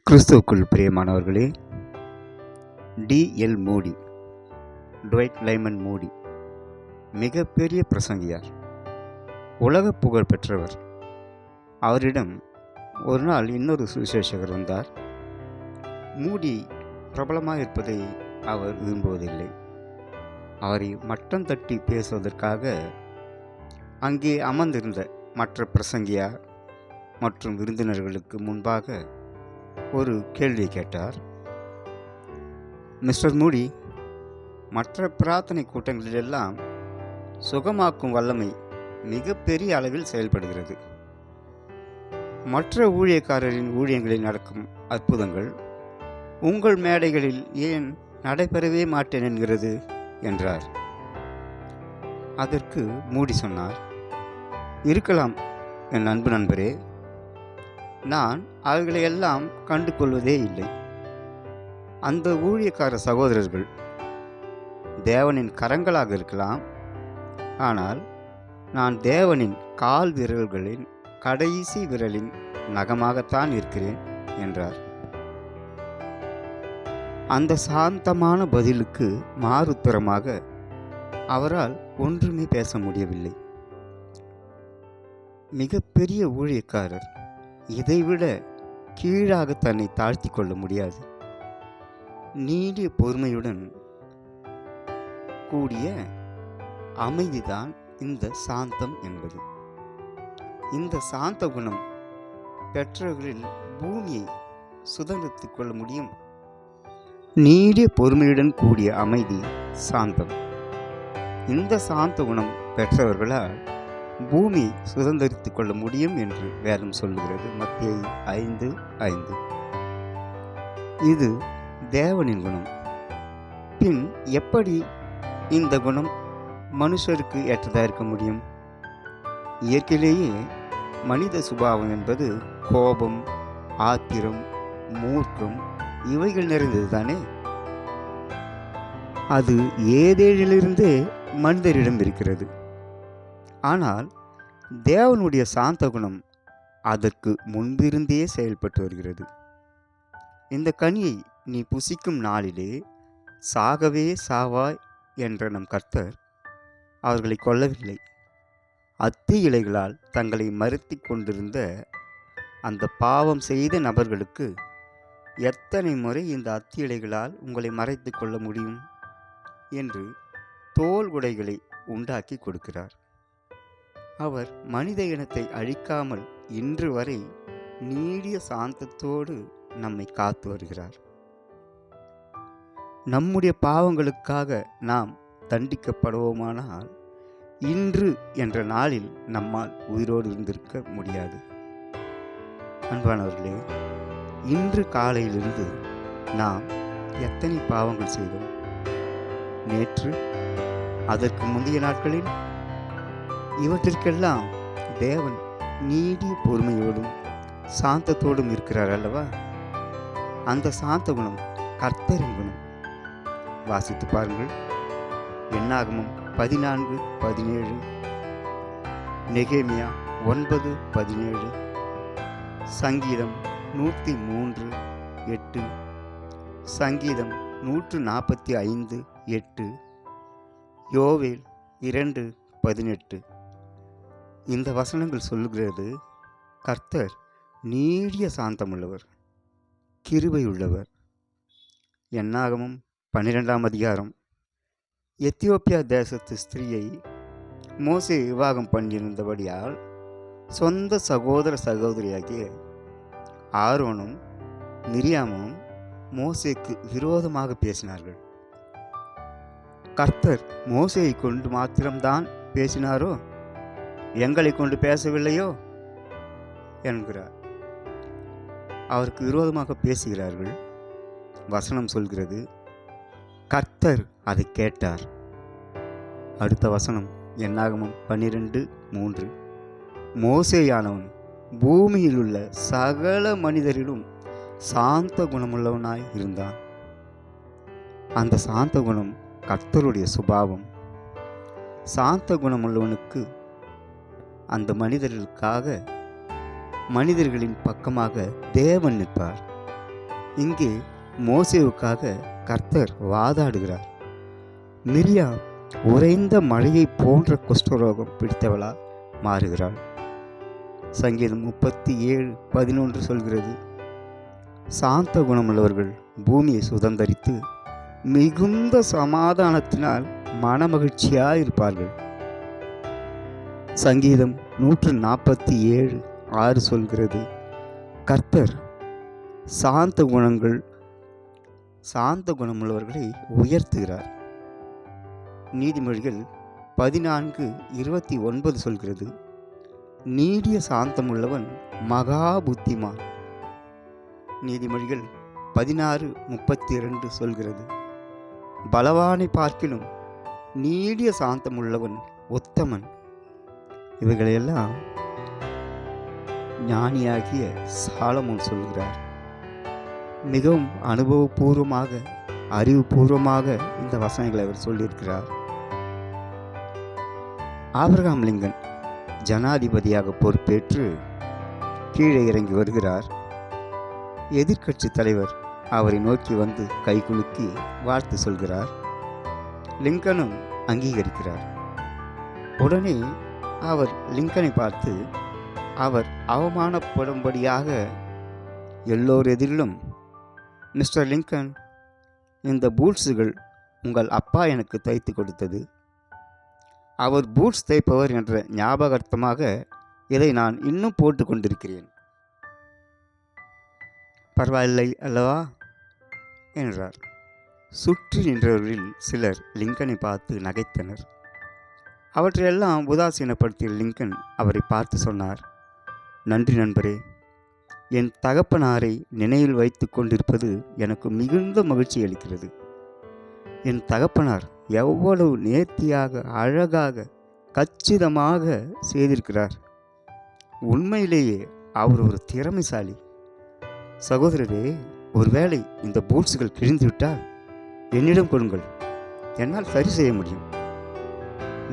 கிறிஸ்துவுக்குள் பிரியமானவர்களே, டி.எல். மூடி, டுவைட் லைமன் மூடி மிகப்பெரிய பிரசங்கியார், உலக புகழ் பெற்றவர். அவரிடம் ஒரு நாள் இன்னொரு சுவிசேஷகர் வந்தார். மூடி பிரபலமாக இருப்பதை அவர் விரும்புவதில்லை. அவரை மட்டம் தட்டி பேசுவதற்காக அங்கே அமர்ந்திருந்த மற்ற பிரசங்கியார் மற்றும் விருந்தினர்களுக்கு முன்பாக ஒரு கேள்வியை கேட்டார். மிஸ்டர் மூடி, மற்ற பிரார்த்தனை கூட்டங்களிலெல்லாம் சுகமாக்கும் வல்லமை மிகப்பெரிய அளவில் செயல்படுகிறது. மற்ற ஊழியக்காரரின் ஊழியங்களில் நடக்கும் அற்புதங்கள் உங்கள் மேடைகளில் ஏன் நடைபெறவே மாட்டேன் என்கிறது என்றார். அதற்கு மூடி சொன்னார், இருக்கலாம் என் அன்பு நண்பரே, நான் அவைகளையெல்லாம் கண்டு கொள்வதே இல்லை. அந்த ஊழியக்கார சகோதரர்கள் தேவனின் கரங்களாக இருக்கலாம், ஆனால் நான் தேவனின் கால் விரல்களின் கடைசி விரலின் நகமாகத்தான் இருக்கிறேன் என்றார். அந்த சாந்தமான பதிலுக்கு மாறுத்தரமாக அவரால் ஒன்றுமே பேச முடியவில்லை. மிகப்பெரிய ஊழியக்காரர் இதைவிட கீழாக தன்னை தாழ்த்தி கொள்ள முடியாது. நீடிய பொறுமையுடன் கூடிய அமைதிதான் இந்த சாந்தம் என்பது. இந்த சாந்த குணம் பெற்றவர்களில் பூமியை சுதந்திரித்துக் கொள்ள முடியும். நீடிய பொறுமையுடன் கூடிய அமைதி சாந்தம். இந்த சாந்த குணம் பெற்றவர்களால் பூமி சுதந்திரித்துக் கொள்ள முடியும் என்று வேதம் சொல்லுகிறது. மத்தேயு 5:5. இது தேவனின் குணம். பின் எப்படி இந்த குணம் மனுஷருக்கு ஏற்றதாக இருக்க முடியும்? இயற்கையிலேயே மனித சுபாவம் என்பது கோபம், ஆத்திரம், மூர்க்கம் இவைகள் நிறைந்தது தானே. அது ஏதேனிலிருந்தே மனிதரிடம் இருக்கிறது. ஆனால் தேவனுடைய சாந்த குணம் அதற்கு முன்பிருந்தே செயல்பட்டு வருகிறது. இந்த கனியை நீ புசிக்கும் நாளிலே சாகவே சாவாய் என்ற நம் கர்த்தர் அவர்களை கொல்லவில்லை. அத்தி இலைகளால் தங்களை மறுத்தி கொண்டிருந்த அந்த பாவம் செய்த நபர்களுக்கு எத்தனை முறை இந்த அத்தி இலைகளால் உங்களை மறைத்து கொள்ள முடியும் என்று தோல் உடைகளை உண்டாக்கி கொடுக்கிறார். அவர் மனித இனத்தை அழிக்காமல் இன்று வரை நீடிய சாந்தத்தோடு நம்மை காத்து வருகிறார். நம்முடைய பாவங்களுக்காக நாம் தண்டிக்கப்படுவோமானால் இன்று என்ற நாளில் நம்மால் உயிரோடு இருந்திருக்க முடியாது. அன்பானவர்களே, இன்று காலையிலிருந்து நாம் எத்தனை பாவங்கள் செய்தோம்? நேற்று, அதற்கு முந்தைய நாட்களில் இவற்றிற்கெல்லாம் தேவன் நீடிய பொறுமையோடும் சாந்தத்தோடும் இருக்கிறார் அல்லவா? அந்த சாந்த குணம் கர்த்தரின் குணம். வாசித்து பாருங்கள். என்னாகமம் 14:17, நெகேமியா 9:17, சங்கீதம் 103:8, சங்கீதம் 145:8, யோவேல் 2:18. இந்த வசனங்கள் சொல்லுகிறது, கர்த்தர் நீடிய சாந்தமுள்ளவர், கிருபையுள்ளவர். என்னாகமம் 12ஆம் அதிகாரம், எத்தியோப்பியா தேசத்து ஸ்திரீயை மோசே விவாகம் பண்ணியிருந்தபடியால் சொந்த சகோதர சகோதரியாகிய ஆரோனும் மிரியாமும் மோசேக்கு விரோதமாக பேசினார்கள். கர்த்தர் மோசேயை கொண்டு மாத்திரம்தான் பேசினாரோ, எங்களை கொண்டு பேசவில்லையோ என்கிறார். அவருக்கு விரோதமாக பேசுகிறார்கள். வசனம் சொல்கிறது, கர்த்தர் அதை கேட்டார். அடுத்த வசனம் என்னாகமம் 12:3, மோசேயானவன் பூமியில் உள்ள சகல மனிதரிலும் சாந்த குணமுள்ளவனாய் இருந்தான். அந்த சாந்த குணம் கர்த்தருடைய சுபாவம். சாந்த குணமுள்ளவனுக்கு அந்த மனிதர்களுக்காக மனிதர்களின் பக்கமாக தேவன் நிற்பார். இங்கே மோசேவுக்காக கர்த்தர் வாதாடுகிறார். மிரியா உறைந்த மழையை போன்ற குஷ்டரோகம் பிடித்தவளா மாறுகிறாள். சங்கீதம் 37:11 சொல்கிறது, சாந்த குணமுள்ளவர்கள் பூமியை சுதந்தரித்து மிகுந்த சமாதானத்தினால் மனமகிழ்ச்சியாயிருப்பார்கள். சங்கீதம் 147:6 சொல்கிறது, கர்த்தர் சாந்த குணமுள்ளவர்களை உயர்த்துகிறார். நீதிமொழிகள் 14:29 சொல்கிறது, நீடிய சாந்தமுள்ளவன் மகா புத்திமான். நீதிமொழிகள் 16:32 சொல்கிறது, பலவானை பார்க்கிலும் நீடிய சாந்தமுள்ளவன் உத்தமன். இவைகளையெல்லாம் ஞானியாகிய சாலமோன் சொல்கிறார். மிகவும் அனுபவபூர்வமாக, அறிவுபூர்வமாக இந்த வசனங்களை அவர் சொல்லியிருக்கிறார். ஆபிரகாம் லிங்கன் ஜனாதிபதியாக பொறுப்பேற்று கீழே இறங்கி வருகிறார். எதிர்க்கட்சி தலைவர் அவரை நோக்கி வந்து கைகுலுக்கி வாழ்த்து சொல்கிறார். லிங்கனும் அங்கீகரிக்கிறார். உடனே அவர் லிங்கனை பார்த்து அவர் அவமானப்படும்படியாக எல்லோர் எதிரிலும், மிஸ்டர் லிங்கன், இந்த பூட்ஸுகள் உங்கள் அப்பா எனக்கு தைத்து கொடுத்தது. அவர் பூட்ஸ் தைப்பவர் என்ற ஞாபகார்த்தமாக இதை நான் இன்னும் போட்டு கொண்டிருக்கிறேன். பரவாயில்லை அல்லவா என்றார். சுற்றி நின்றவர்களில் சிலர் லிங்கனை பார்த்து நகைத்தனர். அவற்றையெல்லாம் உதாசீனப்படுத்திய லிங்கன் அவரை பார்த்து சொன்னார், நன்றி நண்பரே, என் தகப்பனாரை நினைவில் வைத்து கொண்டிருப்பது எனக்கு மிகுந்த மகிழ்ச்சி அளிக்கிறது. என் தகப்பனார் எவ்வளவு நேர்த்தியாக, அழகாக, கச்சிதமாக செய்திருக்கிறார். உண்மையிலேயே அவர் ஒரு திறமைசாலி. சகோதரரே, ஒருவேளை இந்த பூட்ஸுகள் கிழிந்துவிட்டால் என்னிடம் கொடுங்கள், என்னால் சரி செய்ய முடியும்,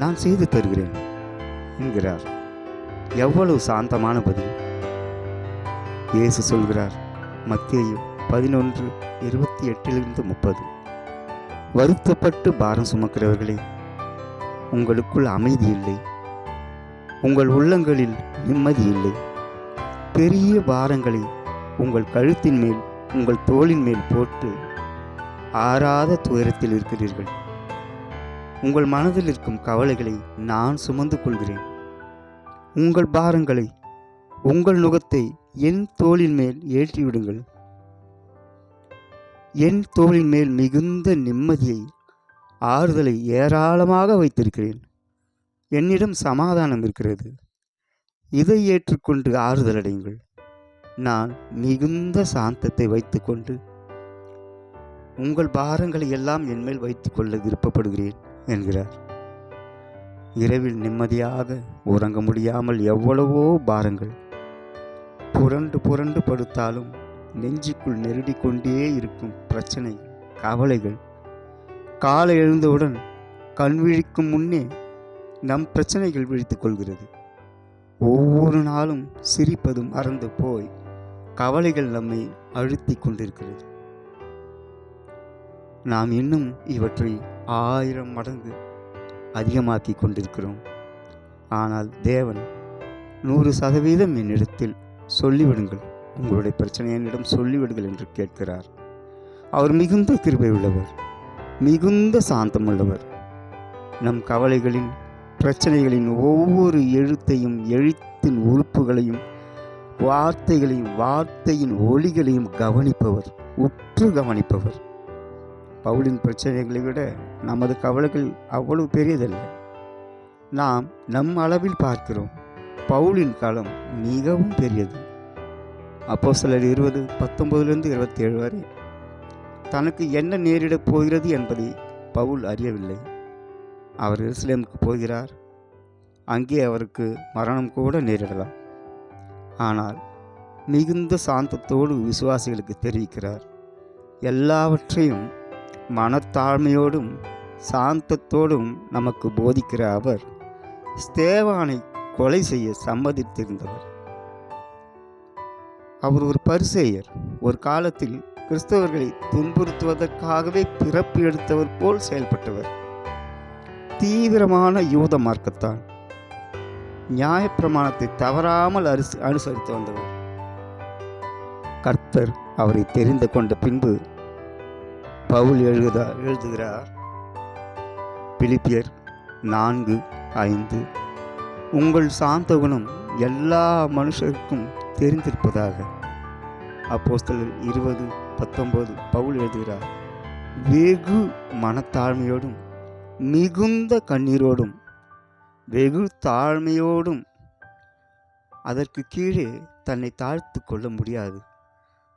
நான் செய்து தருகிறேன் என்கிறார். எவ்வளவு சாந்தமான பதில்! இயேசு சொல்கிறார், மத்தேயு 11:28-30, வருத்தப்பட்டு பாரம் சுமக்கிறவர்களே, உங்களுக்குள் அமைதி இல்லை, உங்கள் உள்ளங்களில் நிம்மதி இல்லை. பெரிய பாரங்களை உங்கள் கழுத்தின் மேல், உங்கள் தோளின் மேல் போட்டு ஆறாத துயரத்தில் இருக்கிறீர்கள். உங்கள் மனதில் இருக்கும் கவலைகளை நான் சுமந்து கொள்கிறேன். உங்கள் பாரங்களை, உங்கள் நுகத்தை என் தோளின் மேல் ஏற்றிவிடுங்கள். என் தோளின் மேல் மிகுந்த நிம்மதியை, ஆறுதலை ஏராளமாக வைத்திருக்கிறேன். என்னிடம் சமாதானம் இருக்கிறது. இதை ஏற்றுக்கொண்டு ஆறுதல் அடையுங்கள். நான் மிகுந்த சாந்தத்தை வைத்துக்கொண்டு உங்கள் பாரங்களை எல்லாம் என்மேல் வைத்துக்கொள்ள விருப்பப்படுகிறேன் என்கிறார். இரவில் நிம்மதியாக உறங்க முடியாமல் எவ்வளவோ பாரங்கள், புரண்டு புரண்டு படுத்தாலும் நெஞ்சுக்குள் நெருடி கொண்டே இருக்கும் பிரச்சனை, கவலைகள், காலை எழுந்தவுடன் கண் விழிக்கும் முன்னே நம் பிரச்சனைகள் விழித்துக் கொள்கிறது. ஒவ்வொரு நாளும் சிரிப்பதும் மறந்து போய் கவலைகள் நம்மை அழுத்தி கொண்டிருக்கிறது. நாம் இன்னும் இவற்றை 1000 மடங்கு அதிகமாக்கி கொண்டிருக்கிறோம். ஆனால் தேவன் 100% என்னிடத்தில் சொல்லிவிடுங்கள், உங்களுடைய பிரச்சனை என்னிடம் சொல்லிவிடுங்கள் என்று கேட்கிறார். அவர் மிகுந்த கிருபை உள்ளவர், மிகுந்த சாந்தம் உள்ளவர். நம் கவலைகளின், பிரச்சனைகளின் ஒவ்வொரு எழுத்தையும், எழுத்தின் உறுப்புகளையும், வார்த்தைகளையும், வார்த்தையின் ஒலிகளையும் கவனிப்பவர், உற்று கவனிப்பவர். பவுலின் பிரச்சனைகளை விட நமது கவலைகள் அவ்வளவு பெரியதல்ல. நாம் நம் அளவில் பார்க்கிறோம். பவுலின் காலம் மிகவும் பெரியது. அப்போஸ்தலர் 20:19-27 வரை தனக்கு என்ன நேரிடப் போகிறது என்பதை பவுல் அறியவில்லை. அவர் எருசலேமுக்கு போகிறார். அங்கே அவருக்கு மரணம் கூட நேரிடலாம். ஆனால் மிகுந்த சாந்தத்தோடு விசுவாசிகளுக்கு தெரிவிக்கிறார். எல்லாவற்றையும் மனத்தாழ்மையோடும் சாந்தத்தோடும் நமக்கு போதிக்கிற அவர் ஸ்தேவானை கொலை செய்ய சம்மதித்திருந்தவர். அவர் ஒரு பரிசேயர். ஒரு காலத்தில் கிறிஸ்தவர்களை துன்புறுத்துவதற்காகவே பிறப்பு எடுத்தவர் போல் செயல்பட்டவர். தீவிரமான யூத மார்க்கத்தான். நியாயப்பிரமாணத்தை தவறாமல் அனுசரித்து வந்தவர். கர்த்தர் அவரை தெரிந்து கொண்ட பின்பு பவுல் எழுதுகிறார், பிலிப்பியர் 4:5, உங்கள் சாந்த குணம் எல்லா மனுஷருக்கும் தெரிந்திருப்பதாக. அப்போஸ்தலர் 20:19 பவுல் எழுதுகிறார், வெகு மனத்தாழ்மையோடும் மிகுந்த கண்ணீரோடும் வெகு தாழ்மையோடும். அதற்கு கீழே தன்னை தாழ்த்து கொள்ள முடியாது.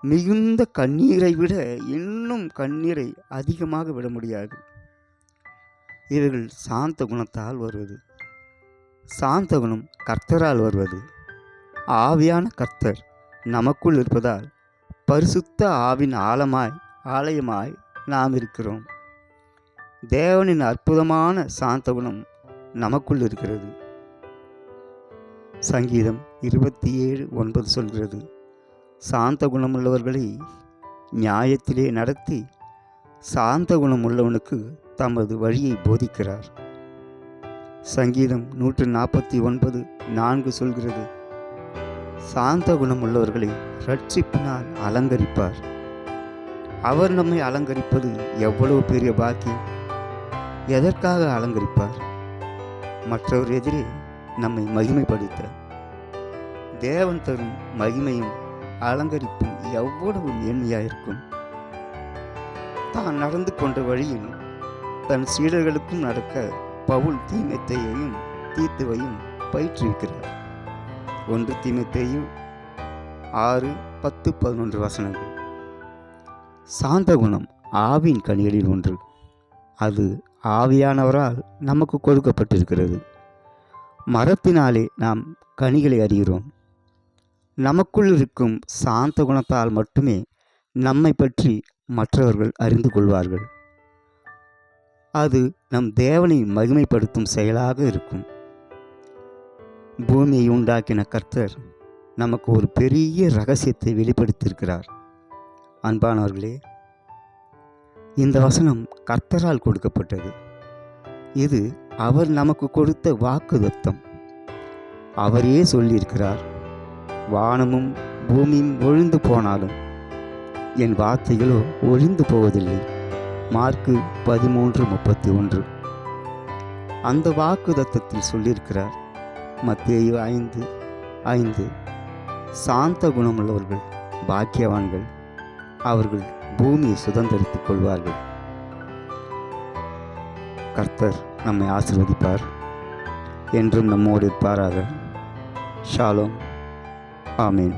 மிகுந்த கண்ணீரை விட இன்னும் கண்ணீரை அதிகமாக விட முடியாது. இவர்கள் சாந்த குணத்தால் வருவது. சாந்த குணம் கர்த்தரால் வருவது. ஆவியான கர்த்தர் நமக்குள் இருப்பதால் பரிசுத்த ஆவின் ஆலயமாய் நாம் இருக்கிறோம். தேவனின் அற்புதமான சாந்த குணம் நமக்குள் இருக்கிறது. சங்கீதம் 27:9 சொல்கிறது, சாந்த குணமுள்ளவர்களை நியாயத்திலே நடத்தி சாந்த குணமுள்ளவனுக்கு தமது வழியை போதிக்கிறார். சங்கீதம் 149:4 சொல்கிறது, சாந்த குணமுள்ளவர்களை இரட்சிப்பினால் அலங்கரிப்பார். அவர் நம்மை அலங்கரிப்பது எவ்வளவு பெரிய பாக்கியம்! எதற்காக அலங்கரிப்பார்? மற்றவர் எதிரே நம்மை மகிமைப்படுத்த. தேவன் தரும் மகிமையும் அலங்கரிப்பும் எவ்வளவு மேன்மையாயிருக்கும்! தான் நடந்து கொண்ட வழியில் தன் சீடர்களுக்கும் நடக்க பவுல் தீமோத்தேயுவையும் தீத்துவையும் பயிற்றுவிக்கிறார். 1 தீமோத்தேயு 6:10-11 வசனங்கள். சாந்த குணம் ஆவின் கனிகளில் ஒன்று. அது ஆவியானவரால் நமக்கு கொடுக்கப்பட்டிருக்கிறது. மரத்தினாலே நாம் கனிகளை அறிகிறோம். நமக்குள் இருக்கும் சாந்த குணத்தால் மட்டுமே நம்மை பற்றி மற்றவர்கள் அறிந்து கொள்வார்கள். அது நம் தேவனை மகிமைப்படுத்தும் செயலாக இருக்கும். பூமியை உண்டாக்கின கர்த்தர் நமக்கு ஒரு பெரிய இரகசியத்தை வெளிப்படுத்தியிருக்கிறார். அன்பானவர்களே, இந்த வசனம் கர்த்தரால் கொடுக்கப்பட்டது. இது அவர் நமக்கு கொடுத்த வாக்குத்தத்தம். அவரே சொல்லியிருக்கிறார், வானமும் பூமியும் ஒழிந்து போனாலும் என் வார்த்தைகளோ ஒழிந்து போவதில்லை. மார்க்கு 13:31. அந்த வாக்குத்தத்தத்தில் சொல்லியிருக்கிறார். மத்தேயு 5:5, சாந்த குணமுள்ளவர்கள் பாக்கியவான்கள், அவர்கள் பூமியை சுதந்தரித்துக் கொள்வார்கள். கர்த்தர் நம்மை ஆசீர்வதிப்பார். என்றும் நம்மோடு இருப்பாராக. ஷாலோம். ஆமீன்.